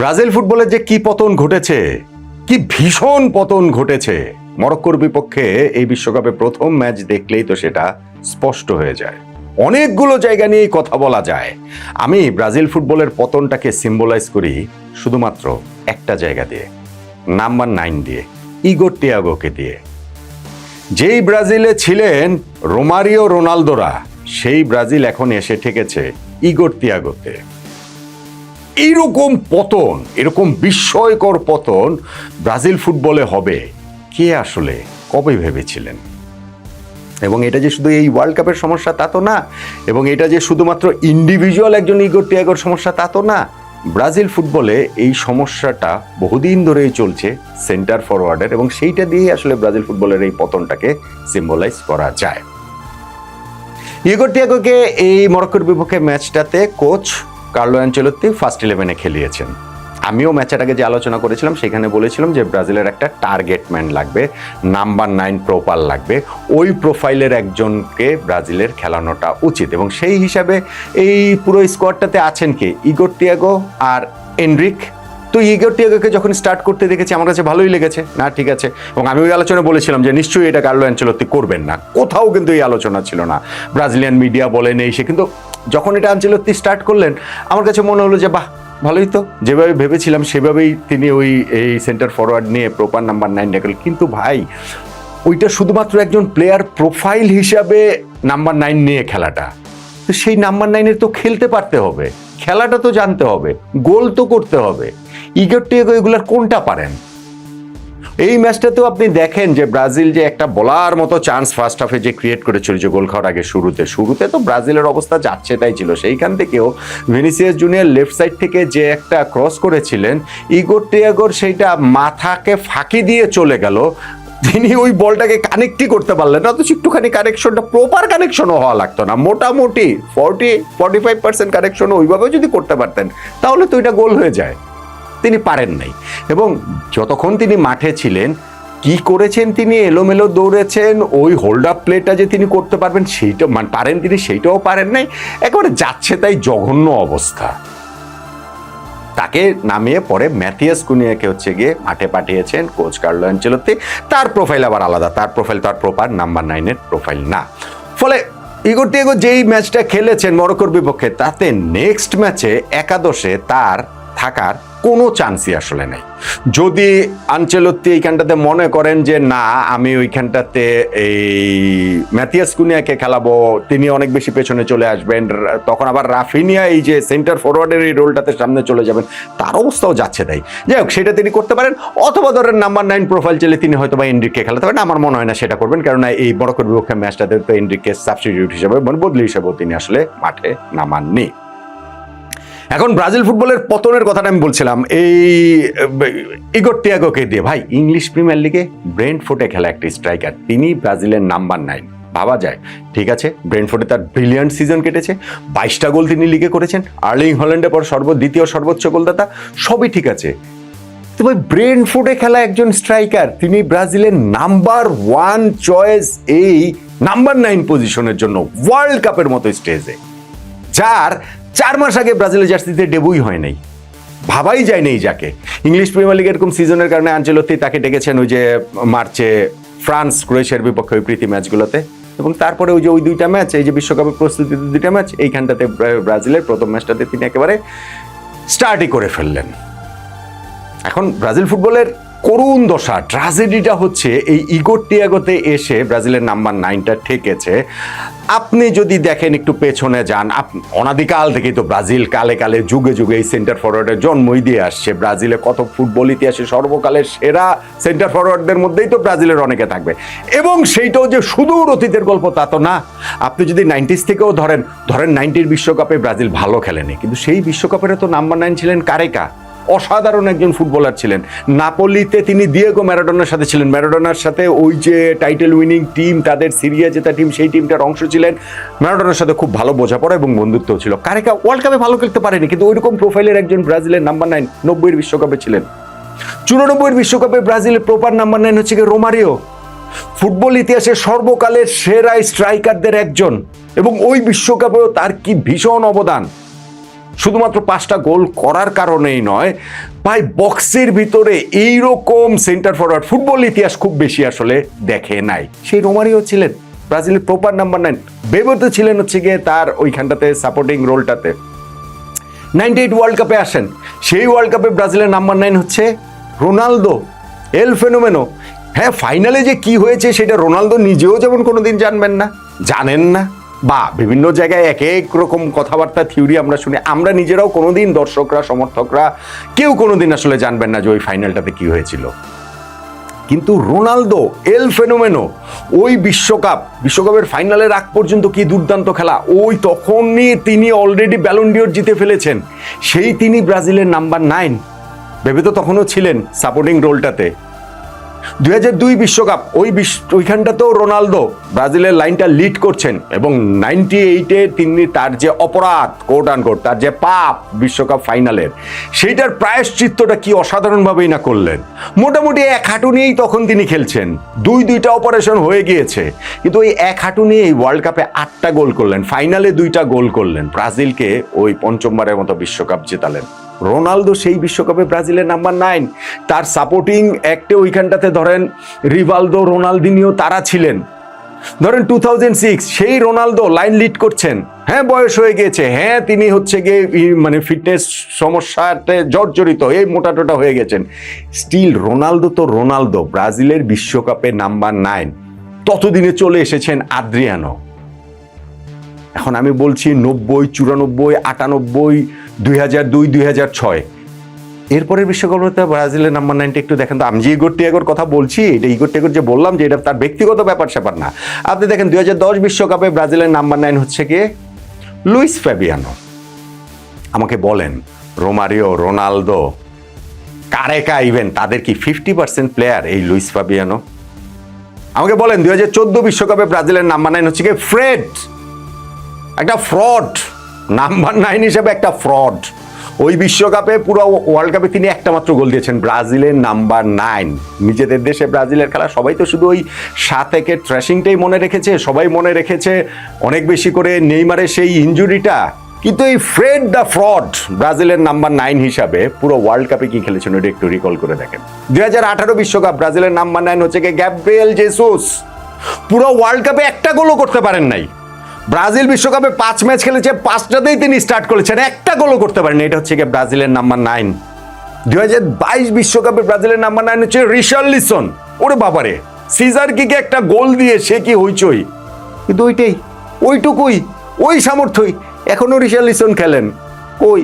Brazil ফুটবলের যে কি পতন ঘটেছে, কি ভীষণ পতন ঘটেছে, মরক্কোর বিপক্ষে এই বিশ্বকাপে প্রথম ম্যাচ দেখলেই তো সেটা স্পষ্ট হয়ে যায়। অনেকগুলো জায়গা নিয়েই কথা বলা যায়। আমি ব্রাজিল ফুটবলের পতনটাকে সিম্বলাইজ করি শুধুমাত্র একটা জায়গা দিয়ে, নাম্বার 9 দিয়ে, ইগোর তিয়াগোকে দিয়ে। যেই ব্রাজিলে ছিলেন রোমারিও রোনালদোরা, সেই ব্রাজিল এখন এসে ঠেকেছে ইগোর তিয়াগোতে। এইরকম পতন, এরকম বিস্ময়কর পতন ব্রাজিল ফুটবলে হবে কে আসলে কবে ভেবেছিলেন? এবং এটা যে শুধু এই ওয়ার্ল্ড কাপের সমস্যা তা তো না, এবং এটা যে শুধুমাত্র ইন্ডিভিজুয়াল একজন ইগোর তিয়াগোর সমস্যা তা তো না। ব্রাজিল ফুটবলে এই সমস্যাটা বহুদিন ধরেই চলছে সেন্টার ফরওয়ার্ডের, এবং সেইটা দিয়েই আসলে ব্রাজিল ফুটবলের এই পতনটাকে সিম্বলাইজ করা যায়। ইগোর তিয়াগোকে এই মরক্কোর বিপক্ষে ম্যাচটাতে কোচ কার্লো আনচেলত্তি ফার্স্ট 11-এ খেলিয়েছেন। আমিও ম্যাচের আগে যে আলোচনা করেছিলাম সেখানে বলেছিলাম যে ব্রাজিলের একটা টার্গেট ম্যান লাগবে, নাম্বার 9 প্রোফাইল লাগবে, ওই প্রোফাইলের একজনকে ব্রাজিলের খেলানোটা উচিত। এবং সেই হিসাবে এই পুরো স্কোয়াডটাতে আছেন কে? ইগোর তিয়াগো আর এনরিক। তো ইগোর তিয়াগোকে যখন স্টার্ট করতে দেখেছি আমার কাছে ভালোই লেগেছে, না ঠিক আছে। এবং আমি ওই আলোচনা বলেছিলাম যে নিশ্চয়ই এটা কার্লো আনচেলত্তি করবেন না, কোথাও কিন্তু এই আলোচনা ছিল না, ব্রাজিলিয়ান মিডিয়া বলেন এই সে। কিন্তু যখন এটা আনচেলত্তি স্টার্ট করলেন আমার কাছে মনে হলো যে বাহ, ভালোই তো, যেভাবে ভেবেছিলাম সেভাবেই তিনি এই সেন্টার ফরওয়ার্ড নিয়ে প্রপার নাম্বার 9 ডাকলেন। কিন্তু ভাই, ওইটা শুধুমাত্র একজন প্লেয়ার প্রোফাইল হিসাবে নাম্বার 9 নিয়ে খেলাটা, তো সেই নাম্বার 9-এর তো খেলতে পারতে হবে, খেলাটা তো জানতে হবে, গোল তো করতে হবে। ইগোর তিয়াগো এগুলার কোনটা পারেন? এই ম্যাচটাতেও আপনি দেখেন যে ব্রাজিল যে একটা বলার মতো চান্স ফার্স্ট হাফে যে ক্রিয়েট করেছিল যে গোল খাওয়ার আগে শুরুতে তো ব্রাজিলের অবস্থা যাচ্ছে তাই ছিল। সেইখান থেকেও ভিনিসিয়াস জুনিয়র লেফট সাইড থেকে যে একটা ক্রস করেছিলেন, ইগোর তিয়াগোর সেইটা মাথাকে ফাঁকি দিয়ে চলে গেল, তিনি ওই বলটাকে কানেক্টই করতে পারলেন না। অথচ একটুখানি কানেকশনটা, প্রপার কানেকশনও হওয়া লাগতো না, মোটামুটি 40-45% কানেকশনও ওইভাবে যদি করতে পারতেন তাহলে তো এটা গোল হয়ে যায়। তিনি পারেন নাই। এবং যতক্ষণ তিনি মাঠে ছিলেন কি করেছেন তিনি? এলোমেলো দৌড়েছেন, ওই হোল্ড আপ প্লেটা যে তিনি করতে পারবেন সেইটা পারেন তিনি, সেইটাও পারেন নাই। একেবারে যাচ্ছে তাই জঘন্য অবস্থা। তাকে নামিয়ে পরে ম্যাথিয়াস কুনিয়াকে গিয়ে মাঠে পাঠিয়েছেন কোচ কার্লো আনচেলত্তি। তার প্রোফাইল আবার আলাদা, তার প্রোফাইল তার প্রপার নাম্বার 9-এর প্রোফাইল না। ফলে ইগোর তিয়াগো যেই ম্যাচটা খেলেছেন মরক্কোর বিপক্ষে, তাতে নেক্সট ম্যাচে একাদশে তার থাকার কোনো চান্সই আসলে নাই। যদি আনচেলত্তি এইখানটাতে মনে করেন যে না, আমি ওইখানটাতে এই ম্যাথিয়াস কুনিয়াকে খেলাবো, তিনি অনেক বেশি পেছনে চলে আসবেন, তখন আবার রাফিনিয়া এই যে সেন্টার ফরওয়ার্ডের এই রোলটাতে সামনে চলে যাবেন, তার অবস্থাও যাচ্ছে তাই। যাই হোক, সেটা তিনি করতে পারেন। অথবা ধরেন নাম্বার 9 প্রোফাইল চলে তিনি হয়তো বা এনরিককে খেলাতে পারেন। আমার মনে হয় না সেটা করবেন, কারণ এই মরক্কোর বিপক্ষে ম্যাচটাতে তো এনরিককে সাবস্টিটিউট হিসেবে, বদলি হিসেবেও তিনি আসলে মাঠে নামাননি। এখন ব্রাজিল ফুটবলের পতনের কথাটা আমি বলছিলাম এই ইগোর তিয়াগোকে দিয়ে। ভাই, ইংলিশ প্রিমিয়ার লিগে ব্রেন্টফোর্ডে খেলা একটি স্ট্রাইকার, তিনি ব্রাজিলের নাম্বার 9। ভাবা যায়, ঠিক আছে, ব্রেন্টফোর্ডে তার ব্রিলিয়ান্ট সিজন কেটেছে, 22টা গোল তিনি লিগে করেছেন, আর্লিং হল্যান্ডের পর দ্বিতীয় সর্বোচ্চ গোলদাতা, সবই ঠিক আছে। তো ভাই, ব্রেন্টফোর্ডে খেলা একজন স্ট্রাইকার, তিনি ব্রাজিলের নাম্বার 1 চয়েস এই নাম্বার 9 পজিশনের জন্য ওয়ার্ল্ড কাপের মতো স্টেজে, যার 4 মাস আগে ব্রাজিলের জার্সিতে ডেবুই হয় নাই, ভাবাই যায় নেই যাকে। ইংলিশ প্রিমিয়ার লিগ এরকম সিজনের কারণে আনচেলত্তি তাকে ডেকেছেন ওই যে মার্চে ফ্রান্স ক্রোয়েশিয়ার বিপক্ষে ওই প্রীতি ম্যাচগুলোতে, এবং তারপরে ওই যে ওই 2টা ম্যাচ, এই যে বিশ্বকাপের প্রস্তুতিতে 2টা ম্যাচ, এইখানটাতে ব্রাজিলের প্রথম ম্যাচটাতে তিনি একেবারে স্টার্টই করে ফেললেন। এখন ব্রাজিল ফুটবলের করুণ দশা, ট্র্যাজেডিটা হচ্ছে এই ইগোর তিয়াগোতে এসে ব্রাজিলের নাম্বার 9টা ঠেকেছে। আপনি যদি দেখেন, একটু পেছনে যান, অনাদিকাল থেকেই তো ব্রাজিল কালে কালে যুগে যুগে এই সেন্টার ফরওয়ার্ডের জন্মই দিয়ে আসছে। ব্রাজিলে কত ফুটবল ইতিহাসে সর্বকালের সেরা সেন্টার ফরওয়ার্ডদের মধ্যেই তো ব্রাজিলের অনেকে থাকবে, এবং সেইটাও যে সুদূর অতীতের গল্প তা তো না। আপনি যদি 90s থেকেও ধরেন 90-র বিশ্বকাপে ব্রাজিল ভালো খেলেনি, কিন্তু সেই বিশ্বকাপের তো নাম্বার 9 ছিলেন কারেকা, অসাধারণ একজন ফুটবলার ছিলেন। নাপোলিতে তিনি দিয়েগো ম্যারাডোনার সাথে ছিলেন, ম্যারাডোনার সাথে ওই যে টাইটেল উইনিং টিম, তাদের সিরিয়া জেতা টিম, সেই টিমটার অংশ ছিলেন। ম্যারাডোনার সাথে খুব ভালো বোঝাপড়া এবং বন্ধুত্ব ছিল। কারেকা ওয়ার্ল্ড কাপে ভালো খেলতে পারেনি, কিন্তু ওইরকম প্রোফাইলের একজন ব্রাজিলের নাম্বার 9 90-এর বিশ্বকাপে ছিলেন। 94-এর বিশ্বকাপে ব্রাজিলের প্রপার নাম্বার 9 হচ্ছে গিয়ে রোমারিও, ফুটবল ইতিহাসের সর্বকালের সেরা স্ট্রাইকারদের একজন, এবং ওই বিশ্বকাপেও তার কি ভীষণ অবদান। শুধুমাত্র 5টা গোল করার কারণেই নয়, ভাই বক্সের ভিতরে এইরকম সেন্টার ফরওয়ার্ড ফুটবল ইতিহাস খুব বেশি আসলে দেখে নাই। সেই রোমারিও ছিলেন ব্রাজিলের প্রপার নাম্বার 9, বেবেতো ছিলেন হচ্ছে গিয়ে তার ওইখানটাতে সাপোর্টিং রোলটাতে। 98 ওয়ার্ল্ড কাপে আসেন, সেই ওয়ার্ল্ড কাপে ব্রাজিলের নাম্বার 9 হচ্ছে রোনালদো, এল ফেনোমেনো। হ্যাঁ, ফাইনালে যে কি হয়েছে সেটা রোনালদো নিজেও যেমন কোনোদিন জানেন না, বা বিভিন্ন জায়গায় এক এক রকম কথাবার্তা থিওরি আমরা শুনি, আমরা নিজেরাও কোনোদিন দর্শকরা সমর্থকরা কেউ কোনোদিন আসলে জানবেন না যে ওই ফাইনালটাতে কি হয়েছিল। কিন্তু রোনালদো, এল ফেনোমেনো, ওই বিশ্বকাপের ফাইনালের আগ পর্যন্ত কি দুর্দান্ত খেলা, ওই তখনই তিনি অলরেডি ব্যালন ডিওর জিতে ফেলেছেন, সেই তিনি ব্রাজিলের নাম্বার 9, ভেবে তো তখনও ছিলেন সাপোর্টিং রোলটাতে। 2002 বিশ্বকাপ, ওইখানটাতেও রোনালদো ব্রাজিলের লাইনটা লিড করছেন, এবং 98-এ তিনি তার যে অপরাধ কোট আনকোট, তার যে পাপ বিশ্বকাপ ফাইনালের, সেইটার প্রায়শ্চিত্তটা কি অসাধারণভাবেই না করলেন। মোটামুটি এক হাঁটু নিয়েই তখন তিনি খেলছেন, দুইটা অপারেশন হয়ে গিয়েছে, কিন্তু ওই এক হাঁটু নিয়েই ওয়ার্ল্ড কাপে 8টা গোল করলেন, ফাইনালে 2টা গোল করলেন, ব্রাজিলকে ওই পঞ্চমবারের মতো বিশ্বকাপ জেতালেন। রোনালদো সেই বিশ্বকাপে ব্রাজিলের নাম্বার 9, তার সাপোর্টিং অ্যাক্টে ওইখানটাতে ধরেন রিভালদো, রোনালদিনিও তারা ছিলেন। ধরেন 2006 সেই রোনালদো লাইন লিড করছেন, হ্যাঁ বয়স হয়ে গিয়েছে, হ্যাঁ তিনি হচ্ছে গিয়ে মানে ফিটনেস সমস্যাতে জর্জরিত, এই মোটাটোটা হয়ে গেছেন, স্টিল রোনালদো তো রোনালদো, ব্রাজিলের বিশ্বকাপে নাম্বার 9। ততদিনে চলে এসেছেন আদ্রিয়ানো। এখন আমি বলছি 90, 94, 98, 2002, 2006, এরপরের বিশ্বকাপে ব্রাজিলের নাম্বার 9টা একটু দেখেন তো। আমি যে ইগোর টিয়াগোর কথা বলছি, এটা ইগোর টিয়াগোর যে বললাম যে এটা তার ব্যক্তিগত ব্যাপার না, আপনি দেখেন 2010 বিশ্বকাপে ব্রাজিলের নাম্বার 9 হচ্ছে কি লুইস ফ্যাবিয়ানো। আমাকে বলেন, রোমারিও, রোনালদো, কারেকা, ইভেন তাদের কি 50% প্লেয়ার এই লুইস ফ্যাবিয়ানো? আমাকে বলেন 2014 বিশ্বকাপে ব্রাজিলের নাম্বার 9 হচ্ছে কি ফ্রেড, একটা ফ্রড, নাম্বার 9 হিসেবে একটা ফ্রড। ওই বিশ্বকাপে পুরো ওয়ার্ল্ড কাপে তিনি একটা মাত্র গোল দিয়েছেন, ব্রাজিলের নাম্বার 9। নিজেদের দেশে ব্রাজিলের খেলা সবাই তো শুধু ওই 7 একের থ্র্যাশিংটাই মনে রেখেছে, সবাই মনে রেখেছে অনেক বেশি করে নেইমারের সেই ইনজুরিটা, কিন্তু এই ফ্রেড দ্য ফ্রড ব্রাজিলের নাম্বার 9 হিসাবে পুরো ওয়ার্ল্ড কাপে কি খেলেছেন ওটা একটু রিকল করে দেখেন। 2018 বিশ্বকাপ ব্রাজিলের নাম্বার 9 হচ্ছে কি গ্যাব্রিয়েল জেসুস, পুরো ওয়ার্ল্ড কাপে একটা গোলও করতে পারেন নাই। ব্রাজিল বিশ্বকাপে 5 ম্যাচ খেলেছে, 5টাতেই তিনি স্টার্ট করেছেন, একটা গোলও করতে পারেন। এটা হচ্ছে কি ব্রাজিলের নাম্বার 9। 2022 বিশ্বকাপে ব্রাজিলের নাম্বার 9 হচ্ছে রিশার্লিসন। ওরে বাবারে, সিজার কিকে একটা গোল দিয়ে সে কি হইচই, কিন্তু ওইটুকুই, ওই সামর্থ্যই এখনো রিশার্লিসন খেলেন, কই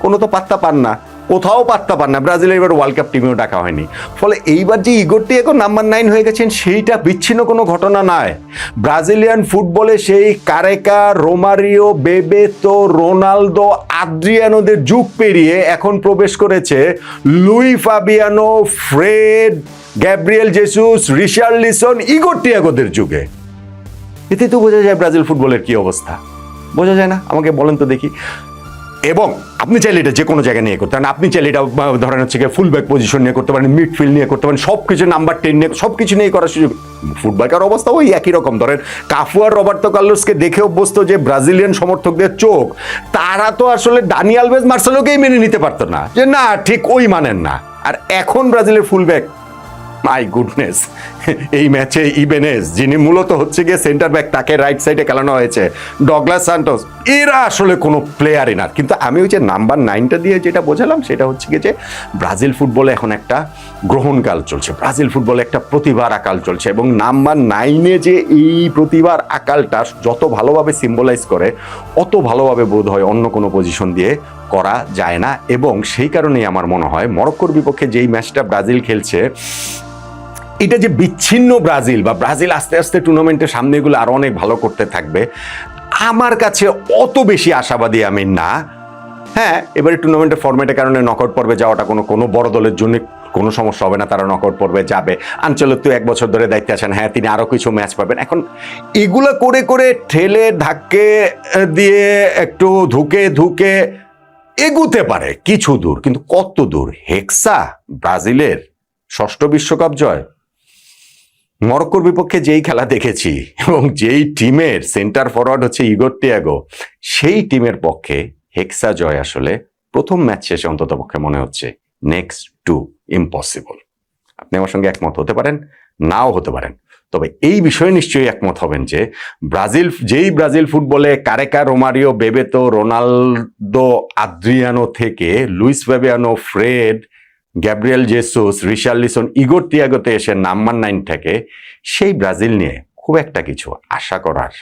কোনো তো পাত্তা পান না, কোথাও পাত্তা পান না। ব্রাজিলের এবার ওয়ার্ল্ড কাপ টিমেও ডাকা হয়নি, ফলে এইবার যে ইগোরটি এখন নাম্বার 9 হয়ে গেছেন সেইটা বিচ্ছিন্ন কোনো ঘটনা নয়। ব্রাজিলিয়ান ফুটবলে সেই কারেকা, রোমারিও, বেবেতো, রোনালদো, আদ্রিয়ানোদের যুগ পেরিয়ে এখন প্রবেশ করেছে Luis Fabiano, Fred, Gabriel Jesus, Richarlison, ইগোর টিয়াগোদের যুগে। এতে তো বোঝা যায় ব্রাজিল ফুটবলের কি অবস্থা, বোঝা যায় না? আমাকে বলেন তো দেখি। এবং আপনি চাইলে এটা যে কোনো জায়গায় নিয়ে করতে পারেন, আপনি চাইলে এটা ধরেন হচ্ছে গিয়ে ফুলব্যাক পজিশন নিয়ে করতে পারেন, মিডফিল্ড নিয়ে করতে পারেন, সব কিছু নাম্বার 10 নিয়ে, সব কিছু নিয়ে করার সুযোগ। ফুটবলের অবস্থা ওই একই রকম। ধরেন কাফু আর রবার্তো কার্লোসকে দেখে অভ্যস্ত যে ব্রাজিলিয়ান সমর্থকদের চোখ, তারা তো আসলে দানি আলভেজ মার্সেলোকেই মেনে নিতে পারতো না, যে না ঠিক ওই মানেন না। আর এখন ব্রাজিলের ফুলব্যাক, মাই গুডনেস, এই ম্যাচে ইবেনেজ যিনি মূলত হচ্ছে গিয়ে সেন্টার ব্যাক, তাকে রাইট সাইডে খেলানো হয়েছে, ডগলাস সান্টোস, এরা আসলে কোনো প্লেয়ারই না। কিন্তু আমি ওই যে নাম্বার 9টা দিয়ে যেটা বোঝালাম সেটা হচ্ছে গিয়ে যে ব্রাজিল ফুটবলে এখন একটা গ্রহণকাল চলছে, ব্রাজিল ফুটবলে একটা প্রতিভার আকাল চলছে, এবং নাম্বার 9-এ যে এই প্রতিভার আকালটা যত ভালোভাবে সিম্বলাইজ করে, অত ভালোভাবে বোধ হয় অন্য কোনো পজিশন দিয়ে করা যায় না। এবং সেই কারণেই আমার মনে হয় মরক্কোর বিপক্ষে যেই ম্যাচটা ব্রাজিল খেলছে, এটা যে বিচ্ছিন্ন ব্রাজিল, বা ব্রাজিল আস্তে আস্তে টুর্নামেন্টের সামনে এগুলো আরো অনেক ভালো করতে থাকবে, আমার কাছে অত বেশি আশাবাদী আমি না। হ্যাঁ, এবারে টুর্নামেন্টের ফরম্যাটের কারণে নকআউট পর্বে যাওয়াটা কোনো বড় দলের জন্য কোনো সমস্যা হবে না, তারা নকআউট পর্বে যাবে। আনচেলত্তি 1 বছর ধরে দায়িত্বে আছেন, হ্যাঁ তিনি আরো কিছু ম্যাচ পাবেন। এখন এগুলো করে করে ঠেলে ধাক্কে দিয়ে একটু ধুকে এগুতে পারে কিছু দূর, কিন্তু কত দূর? হেক্সা ব্রাজিলের 6ষ্ঠ বিশ্বকাপ জয়, মরক্কোর বিপক্ষে যেই খেলা দেখেছি এবং যেই টিমের সেন্টার ফরওয়ার্ড হচ্ছে ইগোর টিয়াগো, সেই টিমের পক্ষে হেক্সা জয় আসলে প্রথম ম্যাচ শেষে অন্ততপক্ষে মনে হচ্ছে নেক্সট টু ইম্পসিবল। আপনি আমার সঙ্গে একমত হতে পারেন, নাও হতে পারেন, তবে এই বিষয়ে নিশ্চয়ই একমত হবেন যে ব্রাজিল ফুটবলে Careca, Romario, Bebeto, Ronaldo, Adriano থেকে Luis Fabiano, Fred, Gabriel Jesus, Richarlison, Igor তিয়াগোতে এসে নাম্বার 9 থেকে সেই ব্রাজিল নিয়ে খুব একটা কিছু আশা করার